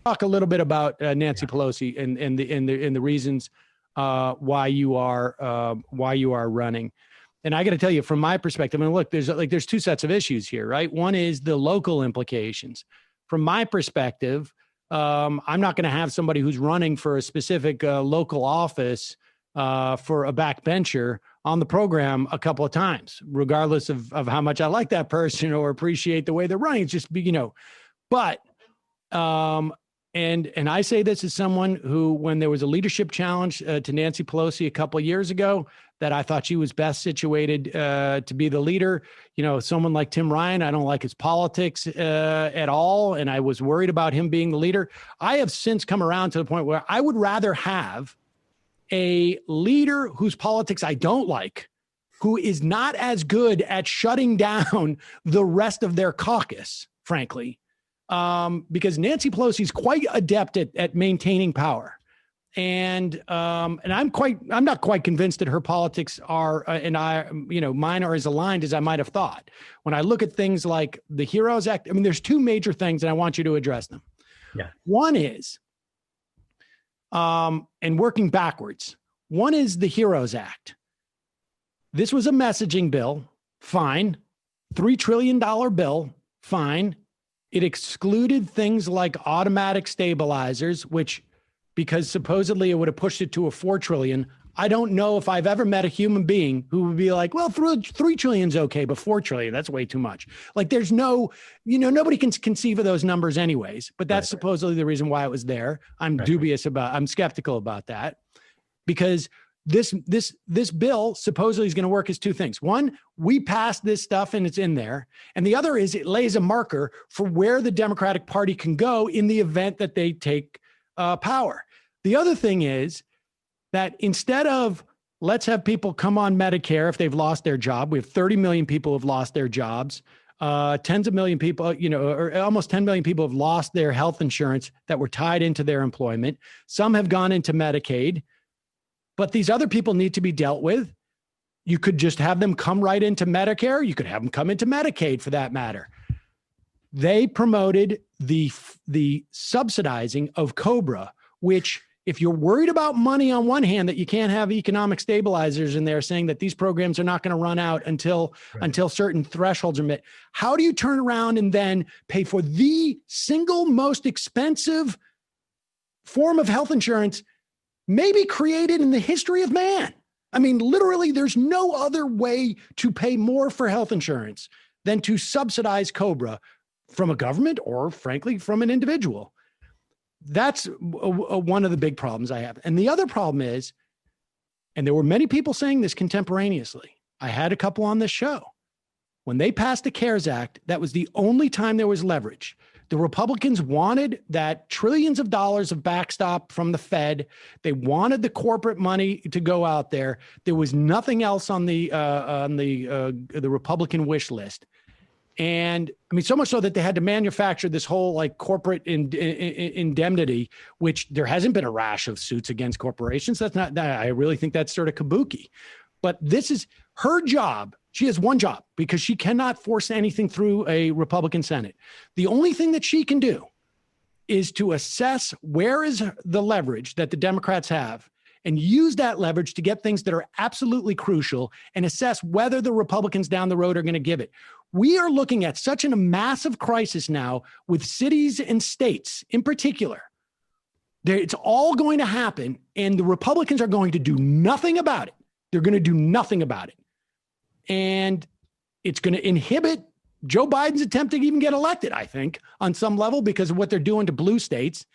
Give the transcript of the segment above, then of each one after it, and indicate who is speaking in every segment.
Speaker 1: Talk a little bit about Nancy Pelosi and the reasons why you are running. And I got to tell you, from my perspective, I mean, look, there's two sets of issues here, right? One is the local implications. From my perspective, I'm not going to have somebody who's running for a specific local office for a backbencher on the program a couple of times, regardless of how much I like that person or appreciate the way they're running. It's just, but and I say this as someone who, when there was a leadership challenge to Nancy Pelosi a couple of years ago, that I thought she was best situated to be the leader. Someone like Tim Ryan, I don't like his politics at all, and I was worried about him being the leader. I have since come around to the point where I would rather have a leader whose politics I don't like, who is not as good at shutting down the rest of their caucus, frankly. Because Nancy Pelosi is quite adept at maintaining power, and I'm not quite convinced that her politics are mine are as aligned as I might have thought. When I look at things like the HEROES Act, I mean, there's two major things, and I want you to address them.
Speaker 2: Yeah.
Speaker 1: One is, and working backwards. One is the HEROES Act. This was a messaging bill, fine. $3 trillion bill, fine. It excluded things like automatic stabilizers, which, because supposedly it would have pushed it to a $4 trillion. I don't know if I've ever met a human being who would be like, well, $3 trillion is okay, but $4 trillion, that's way too much. Like, there's no, nobody can conceive of those numbers anyways, but that's supposedly the reason why it was there. I'm skeptical about that, because this bill supposedly is going to work as two things. One, we passed this stuff and it's in there. And the other is it lays a marker for where the Democratic Party can go in the event that they take power. The other thing is that instead of let's have people come on Medicare if they've lost their job, we have 30 million people who have lost their jobs. Tens of million people, or almost 10 million people have lost their health insurance that were tied into their employment. Some have gone into Medicaid. But these other people need to be dealt with. You could just have them come right into Medicare. You could have them come into Medicaid, for that matter. They promoted the subsidizing of COBRA, which, if you're worried about money on one hand, that you can't have economic stabilizers in there saying that these programs are not going to run out until certain thresholds are met. How do you turn around and then pay for the single most expensive form of health insurance maybe created in the history of man? I mean, literally, there's no other way to pay more for health insurance than to subsidize COBRA from a government or, frankly, from an individual. That's one of the big problems I have. And the other problem is, and there were many people saying this contemporaneously, I had a couple on this show. When they passed the CARES Act, that was the only time there was leverage. The Republicans wanted that trillions of dollars of backstop from the Fed. They wanted the corporate money to go out there. There was nothing else on the Republican wish list. And I mean, so much so that they had to manufacture this whole like corporate indemnity, which there hasn't been a rash of suits against corporations. That's not, I really think that's sort of kabuki. But this is her job. She has one job, because she cannot force anything through a Republican Senate. The only thing that she can do is to assess where is the leverage that the Democrats have and use that leverage to get things that are absolutely crucial and assess whether the Republicans down the road are going to give it. We are looking at such a massive crisis now with cities and states in particular. It's all going to happen, and the Republicans are going to do nothing about it. They're going to do nothing about it. And it's going to inhibit Joe Biden's attempt to even get elected, I think, on some level, because of what they're doing to blue states.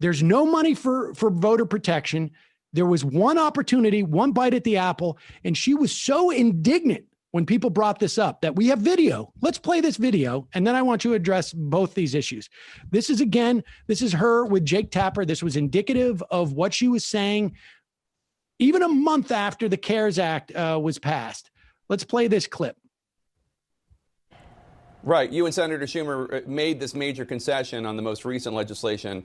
Speaker 1: There's no money for voter protection. There was one opportunity, one bite at the apple, and she was so indignant when people brought this up that we have video. Let's play this video, and then I want you to address both these issues. This is her with Jake Tapper. This was indicative of what she was saying even a month after the CARES Act was passed. Let's play this clip.
Speaker 2: Right. You and Senator Schumer made this major concession on the most recent legislation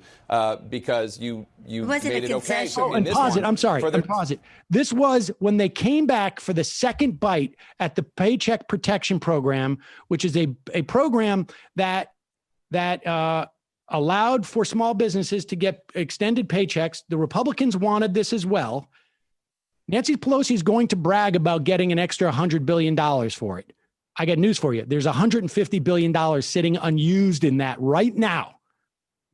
Speaker 2: because you made it okay.
Speaker 1: So and pause it. I'm sorry. Pause it. This was when they came back for the second bite at the Paycheck Protection Program, which is a program that allowed for small businesses to get extended paychecks. The Republicans wanted this as well. Nancy Pelosi is going to brag about getting an extra $100 billion for it. I got news for you. There's $150 billion sitting unused in that right now.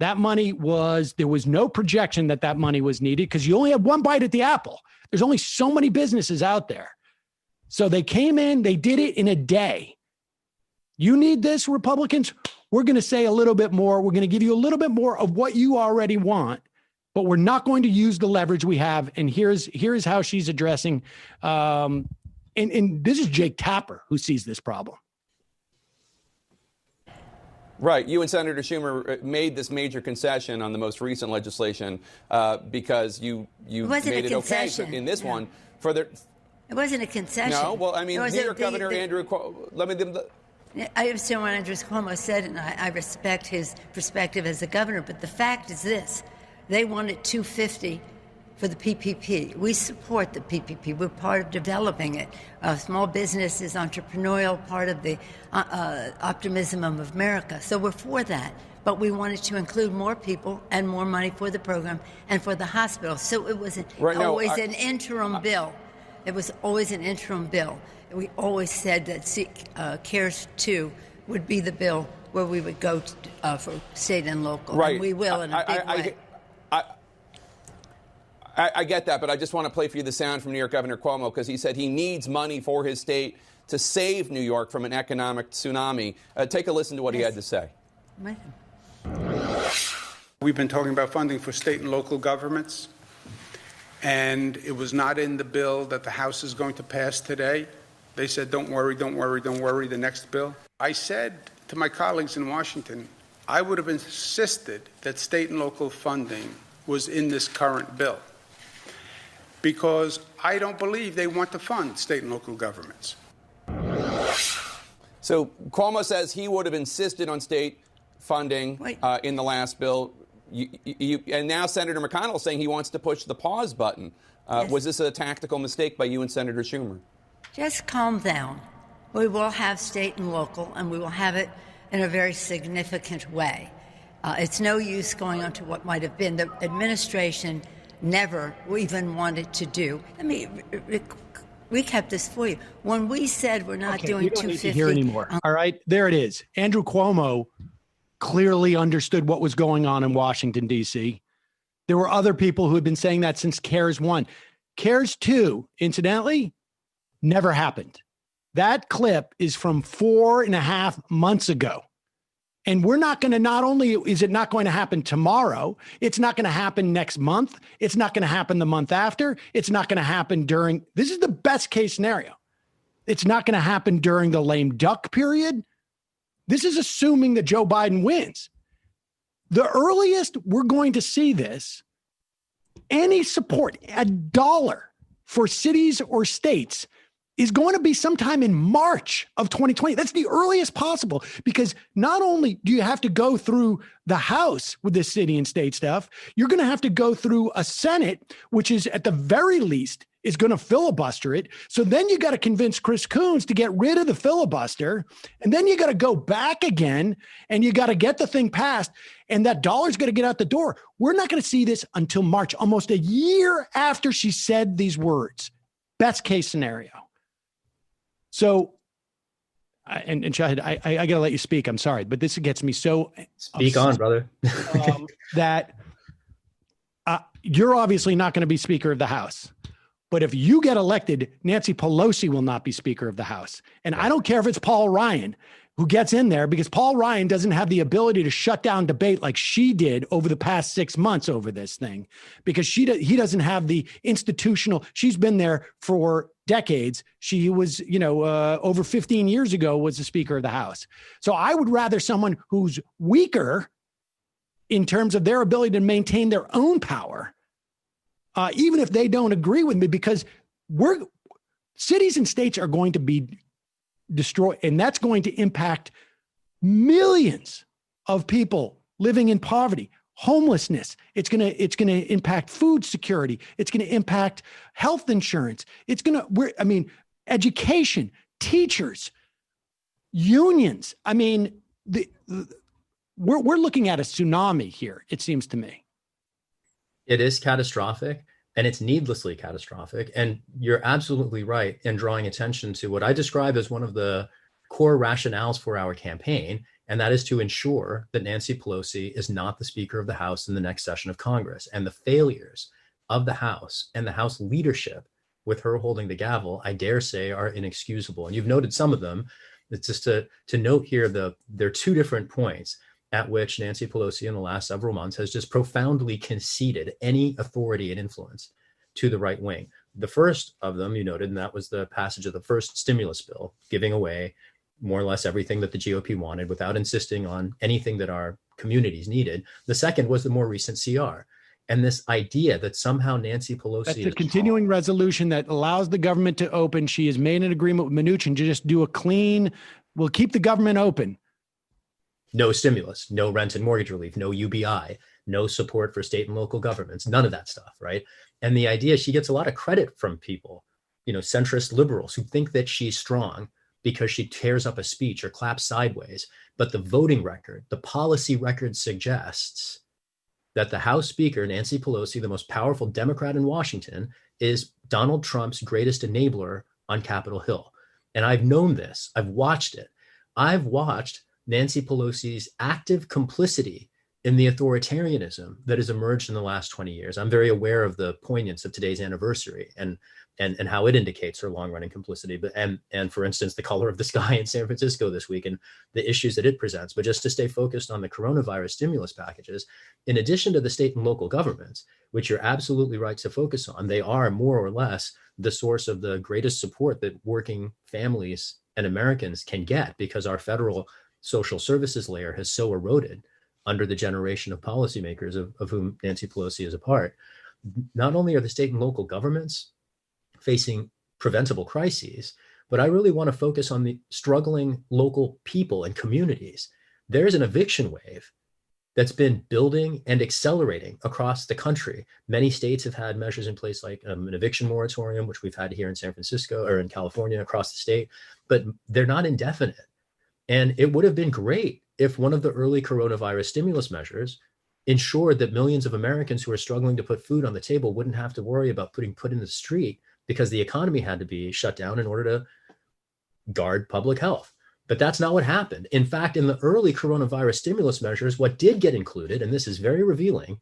Speaker 1: That money there was no projection that money was needed because you only have one bite at the apple. There's only so many businesses out there. So they came in, they did it in a day. You need this, Republicans? We're going to say a little bit more. We're going to give you a little bit more of what you already want, but we're not going to use the leverage we have. And here's how she's addressing And this is Jake Tapper who sees this problem.
Speaker 2: Right. You and Senator Schumer made this major concession on the most recent legislation because you made it okay in this one. It
Speaker 3: wasn't a concession.
Speaker 2: No. Well, I mean, New York Governor Andrew Cuomo.
Speaker 3: I understand what Andrew Cuomo said, and I respect his perspective as a governor. But the fact is this: they wanted $250 for the PPP. We support the PPP. We're part of developing it. Small business is entrepreneurial, part of the optimism of America. So we're for that. But we wanted to include more people and more money for the program and for the hospital. So it was always an interim bill. It was always an interim bill. We always said that CARES 2 would be the bill where we would go for state and local.
Speaker 2: Right.
Speaker 3: And we will in a big way.
Speaker 2: I get that, but I just want to play for you the sound from New York Governor Cuomo because he said he needs money for his state to save New York from an economic tsunami. Take a listen to what he had to say.
Speaker 4: We've been talking about funding for state and local governments, and it was not in the bill that the House is going to pass today. They said, don't worry, don't worry, don't worry, the next bill. I said to my colleagues in Washington, I would have insisted that state and local funding was in this current bill, because I don't believe they want to fund state and local governments.
Speaker 2: So Cuomo says he would have insisted on state funding in the last bill. And now Senator McConnell is saying he wants to push the pause button.
Speaker 3: Yes.
Speaker 2: Was this a tactical mistake by you and Senator Schumer?
Speaker 3: Just calm down. We will have state and local, and we will have it in a very significant way. It's no use going on to what might have been. The administration never even wanted to do. Let me recap this for you. When we said we're not doing 250
Speaker 1: need to hear anymore. All right, there it is. Andrew Cuomo clearly understood what was going on in Washington, D.C. There were other people who had been saying that since CARES 1. CARES 2, incidentally, never happened. That clip is from 4.5 months ago. And we're not going to, not only is it not going to happen tomorrow, it's not going to happen next month. It's not going to happen the month after. It's not going to happen this is the best case scenario. It's not going to happen during the lame duck period. This is assuming that Joe Biden wins. The earliest we're going to see this, any support, $1 for cities or states, is going to be sometime in March of 2020. That's the earliest possible, because not only do you have to go through the House with this city and state stuff, you're going to have to go through a Senate, which is at the very least is going to filibuster it. So then you got to convince Chris Coons to get rid of the filibuster. And then you got to go back again and you got to get the thing passed. And that dollar's going to get out the door. We're not going to see this until March, almost a year after she said these words. Best case scenario. So, and Shahid, I got to let you speak. I'm sorry, but this gets me so
Speaker 5: speak on, brother.
Speaker 1: That you're obviously not going to be Speaker of the House. But if you get elected, Nancy Pelosi will not be Speaker of the House. And I don't care if it's Paul Ryan who gets in there, because Paul Ryan doesn't have the ability to shut down debate like she did over the past 6 months over this thing, because he doesn't have the institutional. She's been there for decades. She was, over 15 years ago was the Speaker of the House. So I would rather someone who's weaker in terms of their ability to maintain their own power, even if they don't agree with me, because cities and states are going to be destroyed, and that's going to impact millions of people living in poverty, homelessness. It's going to impact food security. It's going to impact health insurance. Education, teachers, unions. I mean, we're looking at a tsunami here, it seems to me.
Speaker 5: It is catastrophic, and it's needlessly catastrophic. And you're absolutely right in drawing attention to what I describe as one of the core rationales for our campaign, and that is to ensure that Nancy Pelosi is not the Speaker of the House in the next session of Congress. And the failures of the House and the House leadership with her holding the gavel, I dare say, are inexcusable. And you've noted some of them. It's just to note here, there are two different points at which Nancy Pelosi in the last several months has just profoundly conceded any authority and influence to the right wing. The first of them you noted, and that was the passage of the first stimulus bill, giving away more or less everything that the GOP wanted without insisting on anything that our communities needed. The second was the more recent CR. And this idea that somehow Nancy Pelosi—
Speaker 1: That's the continuing resolution that allows the government to open. She has made an agreement with Mnuchin to just do a clean, we'll keep the government open.
Speaker 5: No stimulus, no rent and mortgage relief, no UBI, no support for state and local governments, none of that stuff, right? And the idea, she gets a lot of credit from people, centrist liberals who think that she's strong because she tears up a speech or claps sideways. But the voting record, the policy record suggests that the House Speaker, Nancy Pelosi, the most powerful Democrat in Washington, is Donald Trump's greatest enabler on Capitol Hill. And I've known this. I've watched it. I've watched Nancy Pelosi's active complicity in the authoritarianism that has emerged in the last 20 years. I'm very aware of the poignance of today's anniversary and how it indicates her long-running complicity, and for instance, the color of the sky in San Francisco this week and the issues that it presents. But just to stay focused on the coronavirus stimulus packages, in addition to the state and local governments, which you're absolutely right to focus on, they are more or less the source of the greatest support that working families and Americans can get, because our federal social services layer has so eroded under the generation of policymakers of whom Nancy Pelosi is a part. Not only are the state and local governments facing preventable crises, but I really want to focus on the struggling local people and communities. There's an eviction wave that's been building and accelerating across the country. Many states have had measures in place like an eviction moratorium, which we've had here in San Francisco or in California across the state, but they're not indefinite. And it would have been great if one of the early coronavirus stimulus measures ensured that millions of Americans who are struggling to put food on the table wouldn't have to worry about putting foot in the street because the economy had to be shut down in order to guard public health. But that's not what happened. In fact, in the early coronavirus stimulus measures, what did get included, and this is very revealing,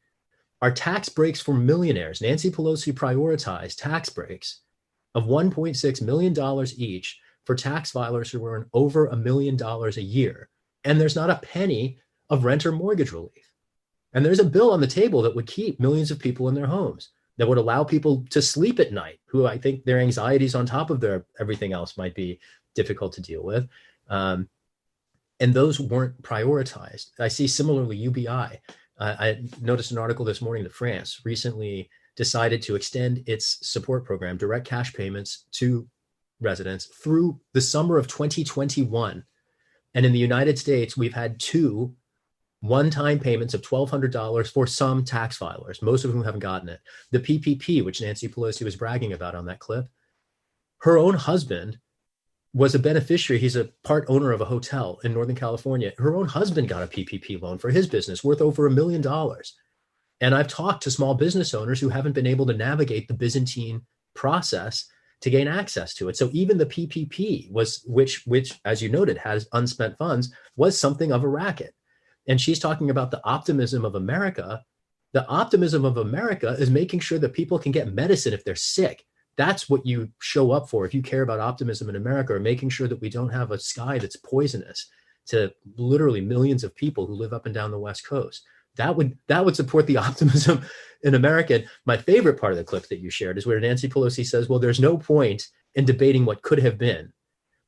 Speaker 5: are tax breaks for millionaires. Nancy Pelosi prioritized tax breaks of $1.6 million each for tax filers who earn over $1 million a year. And there's not a penny of rent or mortgage relief. And there's a bill on the table that would keep millions of people in their homes, that would allow people to sleep at night, who I think their anxieties on top of their everything else might be difficult to deal with. And those weren't prioritized. I see similarly UBI. I noticed an article this morning that France recently decided to extend its support program, direct cash payments to residents, through the summer of 2021. And in the United States, we've had two one-time payments of $1,200 for some tax filers, most of whom haven't gotten it. The PPP, which Nancy Pelosi was bragging about on that clip, her own husband was a beneficiary. He's a part owner of a hotel in Northern California. Her own husband got a PPP loan for his business worth over $1 million. And I've talked to small business owners who haven't been able to navigate the Byzantine process to gain access to it. So even the PPP was, which as you noted, has unspent funds, was something of a racket. And she's talking about the optimism of America. The optimism of America is making sure that people can get medicine if they're sick. That's what you show up for if you care about optimism in America, or making sure that we don't have a sky that's poisonous to literally millions of people who live up and down the West Coast. That would support the optimism in America. And my favorite part of the clip that you shared is where Nancy Pelosi says, well, there's no point in debating what could have been.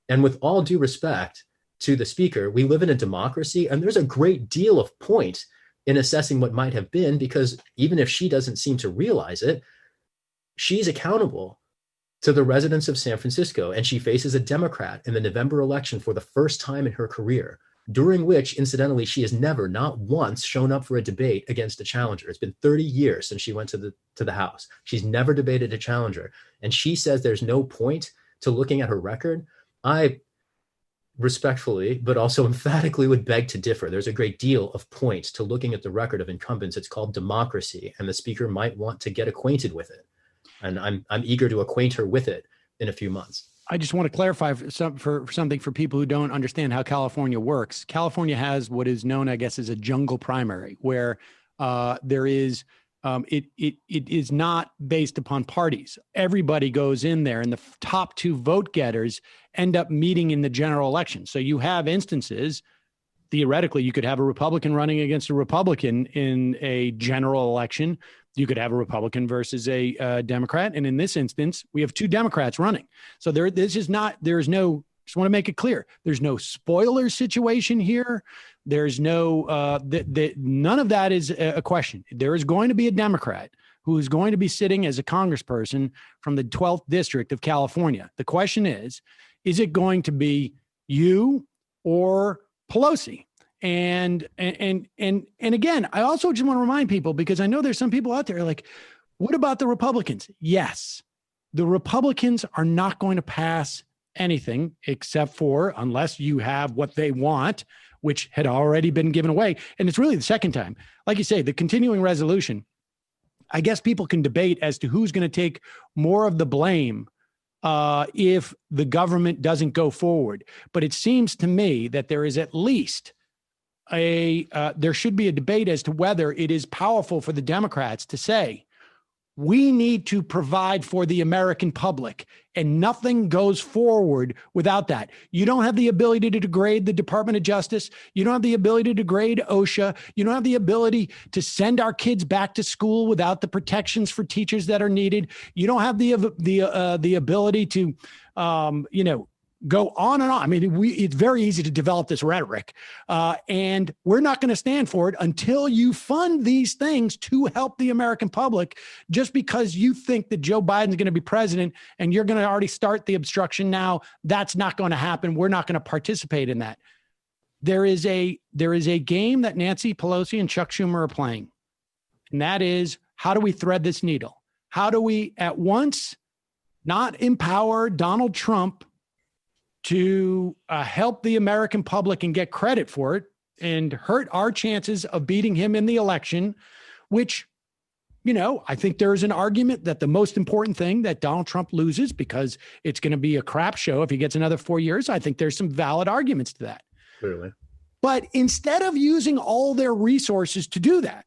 Speaker 5: And with all due respect to the speaker, we live in a democracy, and there's a great deal of point in assessing what might have been, because even if she doesn't seem to realize it, she's accountable to the residents of San Francisco, and she faces a Democrat in the November election for the first time in her career during which, incidentally, she has never, not once, shown up for a debate against a challenger. It's been 30 years since she went to the House. She's never debated a challenger. And she says there's no point to looking at her record. I respectfully, but also emphatically would beg to differ. There's a great deal of points to looking at the record of incumbents. It's called democracy, and the speaker might want to get acquainted with it. And I'm eager to acquaint her with it in a few months.
Speaker 1: I just want to clarify for something for people who don't understand how California works. California has what is known, I guess, as a jungle primary, where there is it is not based upon parties. Everybody goes in there, and the top two vote getters end up meeting in the general election. So you have instances, theoretically, you could have a Republican running against a Republican in a general election. You could have a Republican versus a Democrat. And in this instance, we have two Democrats running. So just want to make it clear. There's no spoiler situation here. There's no, none of that is a question. There is going to be a Democrat who is going to be sitting as a congressperson from the 12th district of California. The question is it going to be you or Pelosi? And again, I also just want to remind people, because I know there's some people out there like, what about the Republicans? Yes, the Republicans are not going to pass anything except for, unless you have what they want, which had already been given away. And it's really the second time. Like you say, the continuing resolution, I guess people can debate as to who's going to take more of the blame if the government doesn't go forward. But it seems to me that there is at least there should be a debate as to whether it is powerful for the Democrats to say, we need to provide for the American public, and nothing goes forward without that. You don't have the ability to degrade the Department of Justice. You don't have the ability to degrade OSHA. You don't have the ability to send our kids back to school without the protections for teachers that are needed. You don't have the ability to, go on and on. I mean, it's very easy to develop this rhetoric, and we're not going to stand for it until you fund these things to help the American public. Just because you think that Joe Biden's going to be president and you're going to already start the obstruction now, that's not going to happen. We're not going to participate in that. There is a game that Nancy Pelosi and Chuck Schumer are playing, and that is, how do we thread this needle? How do we at once not empower Donald Trump to help the American public and get credit for it, and hurt our chances of beating him in the election, which, I think there's an argument that the most important thing that Donald Trump loses, because it's going to be a crap show if he gets another 4 years. I think there's some valid arguments to that.
Speaker 5: Clearly.
Speaker 1: But instead of using all their resources to do that,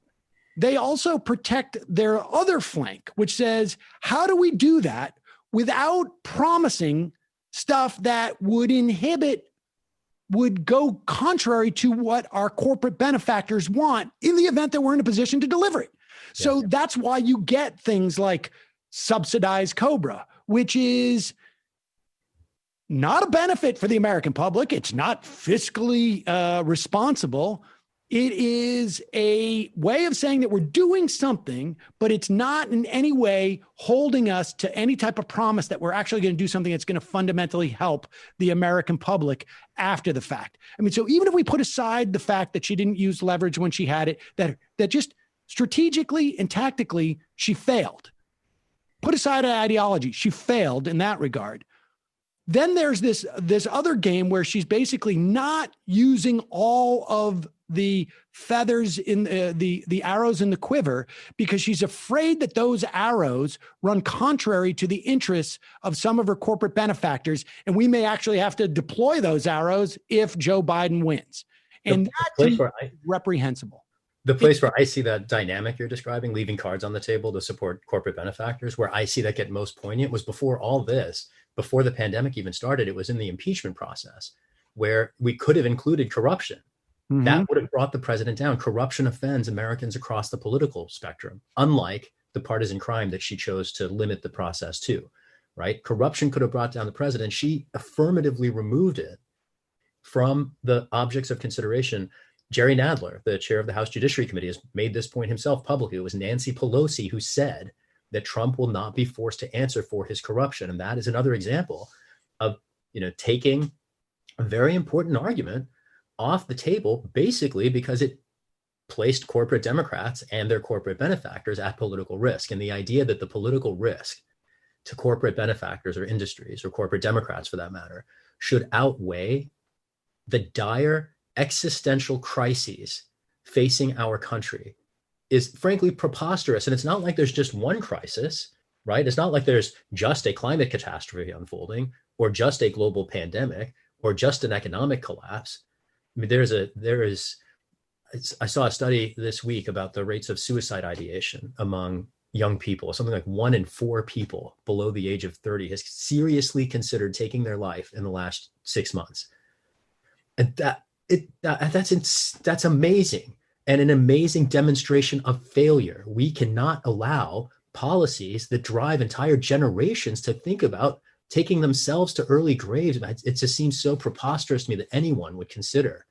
Speaker 1: they also protect their other flank, which says, how do we do that without promising stuff that would go contrary to what our corporate benefactors want in the event that we're in a position to deliver it. So that's why you get things like subsidized COBRA, which is not a benefit for the American public. It's not fiscally responsible. It is a way of saying that we're doing something, but it's not in any way holding us to any type of promise that we're actually going to do something that's going to fundamentally help the American public after the fact. I mean, so even if we put aside the fact that she didn't use leverage when she had it, that just strategically and tactically, she failed. Put aside her ideology, she failed in that regard. Then there's this other game where she's basically not using all of the feathers in the arrows in the quiver, because she's afraid that those arrows run contrary to the interests of some of her corporate benefactors, and we may actually have to deploy those arrows if Joe Biden wins. And that's reprehensible.
Speaker 5: The place where I see that dynamic you're describing, leaving cards on the table to support corporate benefactors, where I see that get most poignant, was before all this, before the pandemic even started. It was in the impeachment process, where we could have included corruption. Mm-hmm. That would have brought the president down. Corruption offends Americans across the political spectrum, unlike the partisan crime that she chose to limit the process to, right? Corruption could have brought down the president. She affirmatively removed it from the objects of consideration. Jerry Nadler, the chair of the House Judiciary Committee, has made this point himself publicly. It was Nancy Pelosi who said that Trump will not be forced to answer for his corruption. And that is another example of, taking a very important argument off the table basically because it placed corporate Democrats and their corporate benefactors at political risk. And the idea that the political risk to corporate benefactors or industries or corporate Democrats for that matter should outweigh the dire existential crises facing our country is frankly preposterous. And it's not like there's just one crisis, right? It's not like there's just a climate catastrophe unfolding or just a global pandemic or just an economic collapse. I mean, I saw a study this week about the rates of suicide ideation among young people. Something like 1 in 4 people below the age of 30 has seriously considered taking their life in the last 6 months. And that's amazing, and an amazing demonstration of failure. We cannot allow policies that drive entire generations to think about taking themselves to early graves. It just seems so preposterous to me that anyone would consider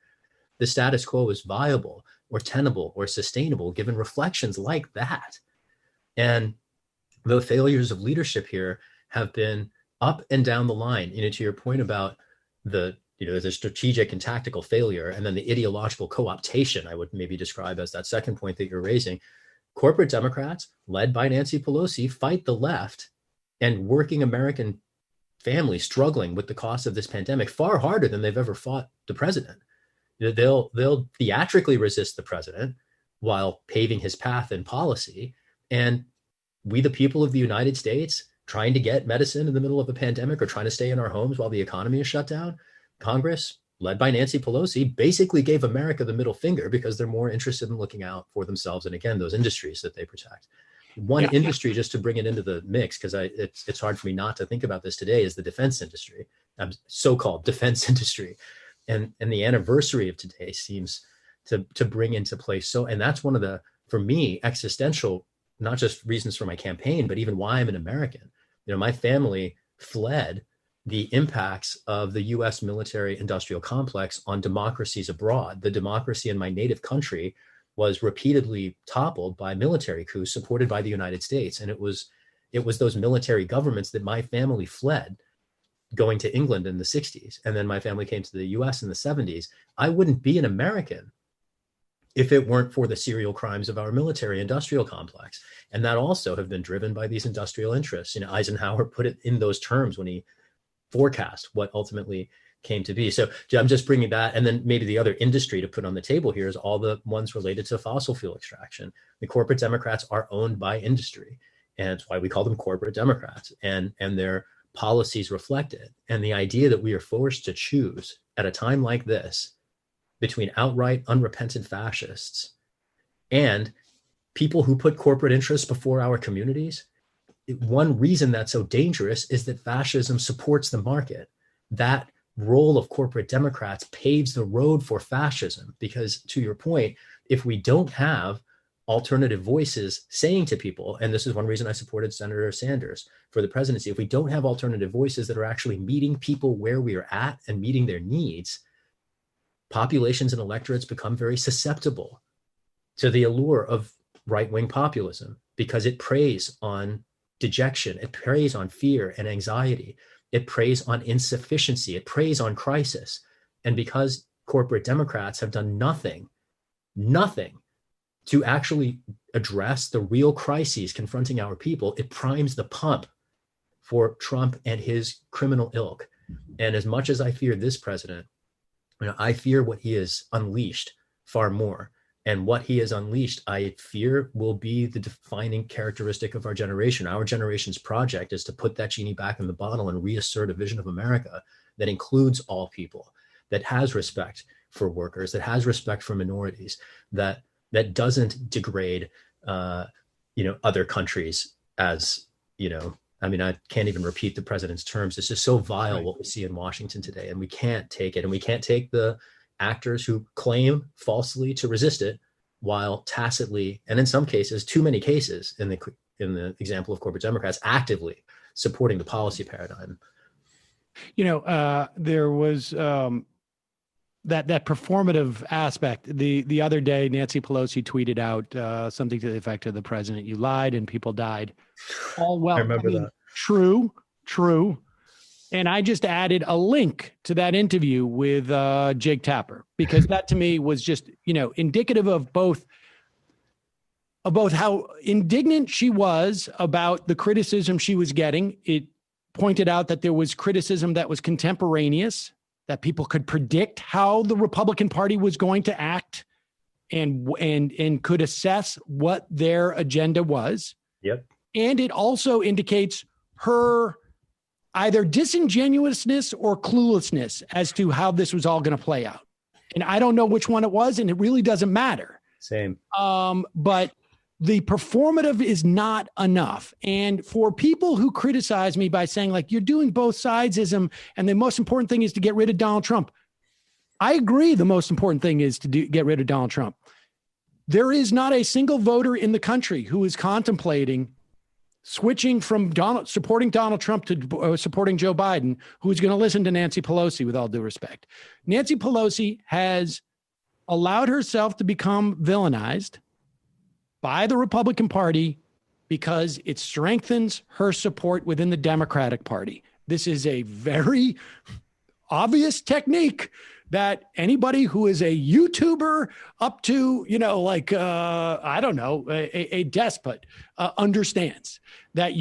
Speaker 5: the status quo as viable or tenable or sustainable, given reflections like that. And the failures of leadership here have been up and down the line. To your point about the strategic and tactical failure, and then the ideological co-optation, I would maybe describe as that second point that you're raising. Corporate Democrats, led by Nancy Pelosi, fight the left and working American families struggling with the cost of this pandemic far harder than they've ever fought the president. They'll theatrically resist the president while paving his path in policy. And we, the people of the United States, trying to get medicine in the middle of a pandemic or trying to stay in our homes while the economy is shut down, Congress, led by Nancy Pelosi, basically gave America the middle finger because they're more interested in looking out for themselves and, again, those industries that they protect. One industry, just to bring it into the mix, because it's hard for me not to think about this today, is the defense industry, so-called defense industry. And the anniversary of today seems to bring into place. And that's one of the, for me, existential, not just reasons for my campaign, but even why I'm an American. My family fled the impacts of the U.S. military industrial complex on democracies abroad. The democracy in my native country was repeatedly toppled by military coups supported by the United States. And it was those military governments that my family fled, going to England in the 60s. And then my family came to the US in the 70s. I wouldn't be an American if it weren't for the serial crimes of our military industrial complex. And that also have been driven by these industrial interests. Eisenhower put it in those terms when he forecast what ultimately came to be. So I'm just bringing that. And then maybe the other industry to put on the table here is all the ones related to fossil fuel extraction. The corporate Democrats are owned by industry. And it's why we call them corporate Democrats, and their policies reflect it. And the idea that we are forced to choose at a time like this between outright unrepentant fascists and people who put corporate interests before our communities. One reason that's so dangerous is that fascism supports the market. That role of corporate Democrats paves the road for fascism, because, to your point, if we don't have alternative voices saying to people, and this is one reason I supported Senator Sanders for the presidency, if we don't have alternative voices that are actually meeting people where we are at and meeting their needs, populations and electorates become very susceptible to the allure of right-wing populism, because it preys on dejection, it preys on fear and anxiety, it preys on insufficiency, it preys on crisis. And because corporate Democrats have done nothing to actually address the real crises confronting our people, it primes the pump for Trump and his criminal ilk. And as much as I fear this president, I fear what he has unleashed far more. And what he has unleashed, I fear, will be the defining characteristic of our generation. Our generation's project is to put that genie back in the bottle and reassert a vision of America that includes all people, that has respect for workers, that has respect for minorities, that doesn't degrade, other countries as, I can't even repeat the president's terms. It's just so vile what we see in Washington today, and we can't take it. And we can't take the actors who claim falsely to resist it while tacitly, and in some cases, too many cases in the example of corporate Democrats, actively supporting the policy paradigm.
Speaker 1: There was that performative aspect. The other day, Nancy Pelosi tweeted out something to the effect of, "The president, you lied and people died." All well,
Speaker 5: I remember that.
Speaker 1: True. And I just added a link to that interview with Jake Tapper, because that to me was just, indicative of both how indignant she was about the criticism she was getting. It pointed out that there was criticism that was contemporaneous, that people could predict how the Republican Party was going to act and could assess what their agenda was.
Speaker 5: Yep.
Speaker 1: And it also indicates her either disingenuousness or cluelessness as to how this was all going to play out. And I don't know which one it was, and it really doesn't matter.
Speaker 5: Same.
Speaker 1: But the performative is not enough. And for people who criticize me by saying, like, you're doing both sidesism and the most important thing is to get rid of Donald Trump, I agree the most important thing is to get rid of Donald Trump. There is not a single voter in the country who is contemplating switching from supporting Donald Trump to supporting Joe Biden, who is going to listen to Nancy Pelosi, with all due respect. Nancy Pelosi has allowed herself to become villainized by the Republican Party because it strengthens her support within the Democratic Party. This is a very obvious technique that anybody who is a YouTuber up to, I don't know, a despot understands that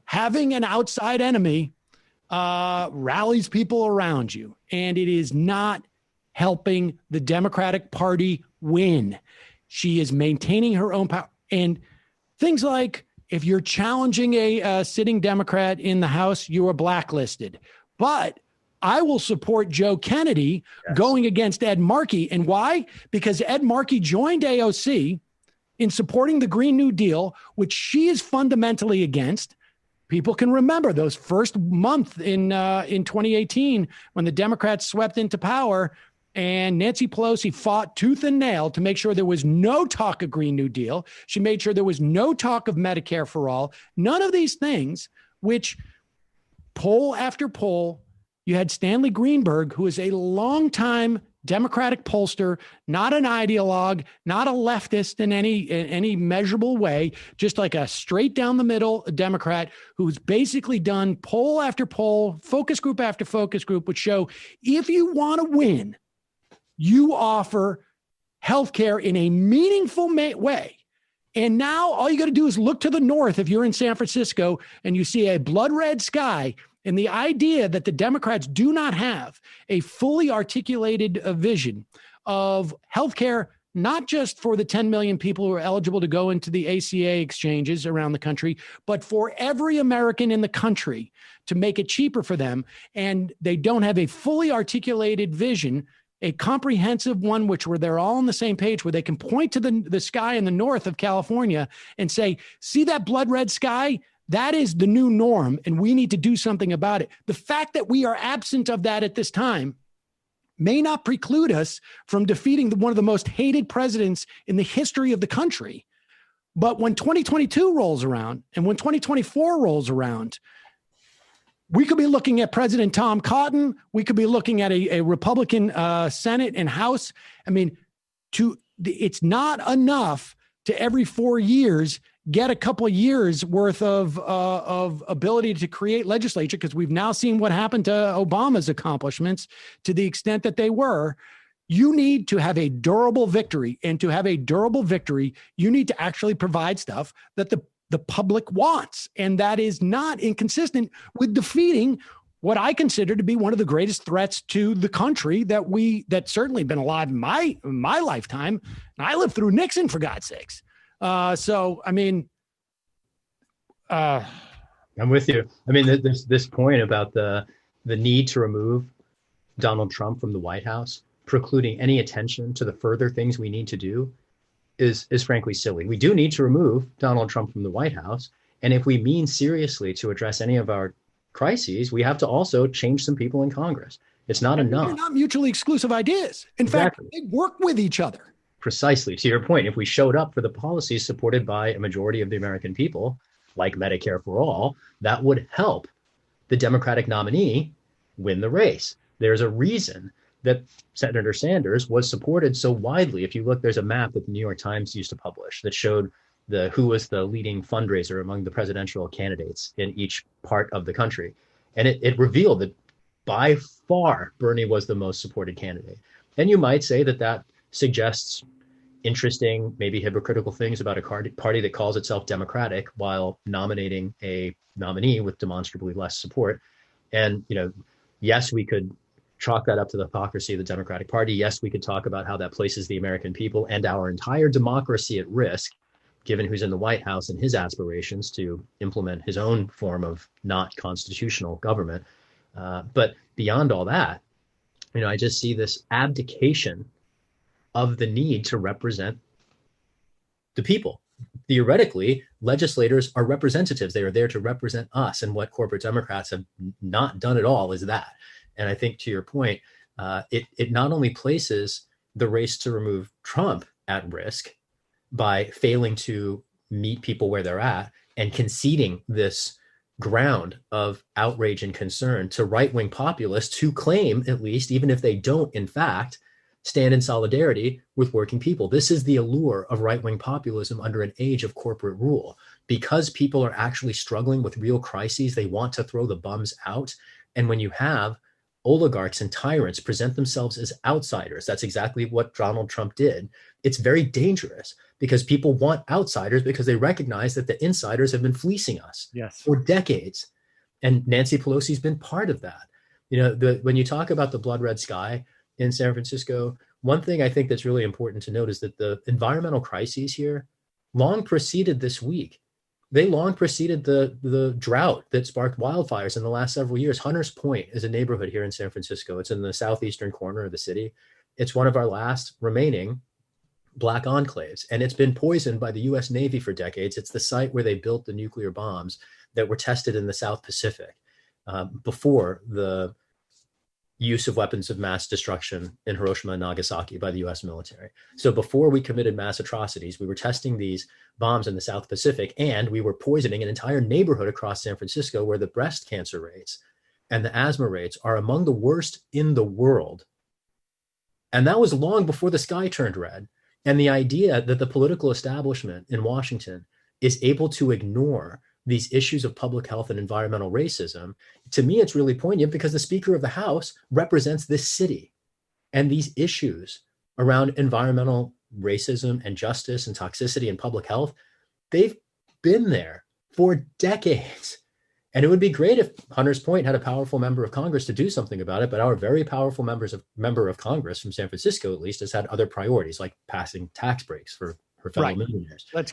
Speaker 1: having an outside enemy rallies people around you, and it is not helping the Democratic Party win. She is maintaining her own power. And things like, if you're challenging a sitting Democrat in the House, you are blacklisted. But I will support Joe Kennedy going against Ed Markey. And why? Because Ed Markey joined AOC in supporting the Green New Deal, which she is fundamentally against. People can remember those first month in 2018 when the Democrats swept into power and Nancy Pelosi fought tooth and nail to make sure there was no talk of Green New Deal. She made sure there was no talk of Medicare for all. None of these things, which poll after poll, you had Stanley Greenberg, who is a longtime Democratic pollster, not an ideologue, not a leftist in any measurable way, just like a straight down the middle Democrat who's basically done poll after poll, focus group after focus group, which show if you want to win, you offer healthcare in a meaningful way. And now all you got to do is look to the north if you're in San Francisco and you see a blood red sky. And the idea that the Democrats do not have a fully articulated vision of healthcare, not just for the 10 million people who are eligible to go into the ACA exchanges around the country, but for every American in the country to make it cheaper for them. And they don't have a fully articulated vision, a comprehensive one, where they're all on the same page, where they can point to the sky in the north of California and say, see that blood red sky? That is the new norm, and we need to do something about it. The fact that we are absent of that at this time may not preclude us from defeating one of the most hated presidents in the history of the country. But when 2022 rolls around and when 2024 rolls around, we could be looking at President Tom Cotton. We could be looking at a Republican Senate and House. I mean, it's not enough to every 4 years get a couple of years worth of ability to create legislature, because we've now seen what happened to Obama's accomplishments to the extent that they were. You need to have a durable victory, and to have a durable victory, you need to actually provide stuff that the public wants. And that is not inconsistent with defeating what I consider to be one of the greatest threats to the country that's certainly been alive in my lifetime. And I lived through Nixon, for God's sakes. So, I mean,
Speaker 5: I'm with you. I mean, this point about the need to remove Donald Trump from the White House, precluding any attention to the further things we need to do, is frankly silly. We do need to remove Donald Trump from the White House. And if we mean seriously to address any of our crises, we have to also change some people in Congress. It's not enough.
Speaker 1: They're not mutually exclusive ideas. In fact, they work with each other.
Speaker 5: Precisely. To your point, if we showed up for the policies supported by a majority of the American people, like Medicare for all, that would help the Democratic nominee win the race. There's a reason that Senator Sanders was supported so widely. If you look, there's a map that the New York Times used to publish that showed who was the leading fundraiser among the presidential candidates in each part of the country. And it revealed that by far Bernie was the most supported candidate. And you might say that that suggests interesting, maybe hypocritical things about a party that calls itself Democratic while nominating a nominee with demonstrably less support. And, yes, we could chalk that up to the hypocrisy of the Democratic Party. Yes, we could talk about how that places the American people and our entire democracy at risk, given who's in the White House and his aspirations to implement his own form of not constitutional government. But beyond all that, I just see this abdication of the need to represent the people. Theoretically, legislators are representatives. They are there to represent us. And what corporate Democrats have not done at all is that. And I think to your point, it not only places the race to remove Trump at risk by failing to meet people where they're at and conceding this ground of outrage and concern to right-wing populists who claim, at least, even if they don't, in fact, stand in solidarity with working people. This is the allure of right-wing populism under an age of corporate rule. Because people are actually struggling with real crises, they want to throw the bums out. And when you have oligarchs and tyrants present themselves as outsiders, that's exactly what Donald Trump did. It's very dangerous because people want outsiders because they recognize that the insiders have been fleecing us for decades. And Nancy Pelosi's been part of that. When you talk about the blood red sky in San Francisco, one thing I think that's really important to note is that the environmental crises here long preceded this week. They long preceded the drought that sparked wildfires in the last several years. Hunters Point is a neighborhood here in San Francisco. It's in the southeastern corner of the city. It's one of our last remaining Black enclaves, and it's been poisoned by the U.S. Navy for decades. It's the site where they built the nuclear bombs that were tested in the South Pacific before the use of weapons of mass destruction in Hiroshima and Nagasaki by the U.S. military. So before we committed mass atrocities, we were testing these bombs in the South Pacific, and we were poisoning an entire neighborhood across San Francisco where the breast cancer rates and the asthma rates are among the worst in the world. And that was long before the sky turned red. And the idea that the political establishment in Washington is able to ignore these issues of public health and environmental racism, to me, it's really poignant because the Speaker of the House represents this city. And these issues around environmental racism and justice and toxicity and public health, they've been there for decades. And it would be great if Hunters Point had a powerful member of Congress to do something about it, but our very powerful member of Congress from San Francisco, at least, has had other priorities like passing tax breaks for her fellow millionaires.
Speaker 1: Let's